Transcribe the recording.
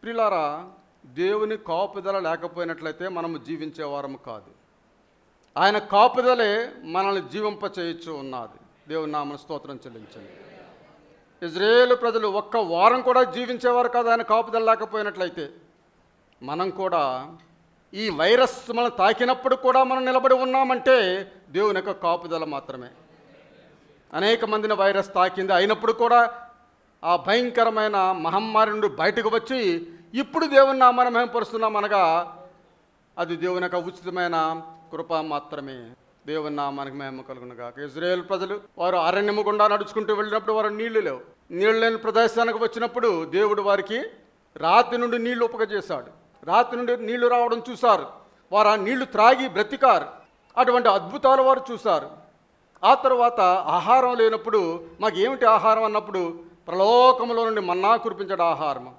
ప్రియులారా, దేవుని కాపుదల లేకపోయినట్లయితే మనము జీవించేవారము కాదు. ఆయన కాపుదలే మనల్ని జీవింపచేయచ్చు ఉన్నది. దేవుని నామమున స్తోత్రం చెల్లించండి. ఇజ్రాయేలు ప్రజలు ఒక్క వారం కూడా జీవించేవారు కాదు ఆయన కాపుదల లేకపోయినట్లయితే. మనం కూడా ఈ వైరస్ మనం తాకినప్పుడు కూడా మనం నిలబడి ఉన్నామంటే దేవుని యొక్క కాపుదల మాత్రమే. అనేక మందిని వైరస్ తాకింది, అయినప్పుడు కూడా ఆ భయంకరమైన మహమ్మారి నుండి బయటకు వచ్చి ఇప్పుడు దేవుని నామాన్ని మహిమపరుస్తున్నాం అనగా అది దేవుని యొక్క ఉచితమైన కృప మాత్రమే. దేవుని నామానికి మహిమ కలుగును గాక. ఇజ్రాయేల్ ప్రజలు వారు అరణ్యము గుండా నడుచుకుంటూ వెళ్ళినప్పుడు వారు నీళ్లు లేవు. నీళ్ళు లేని ప్రదేశానికి వచ్చినప్పుడు దేవుడు వారికి రాతి నుండి నీళ్లు ఉపగజేశాడు. రాతి నుండి నీళ్లు రావడం చూశారు. వారు ఆ నీళ్లు త్రాగి బ్రతికారు. అటువంటి అద్భుతాలు వారు చూశారు. ఆ తర్వాత ఆహారం లేనప్పుడు మాకు ఏమిటి ఆహారం అన్నప్పుడు ప్రలోకంలో నుండి మన్నా కురిపించడం ఆహారం.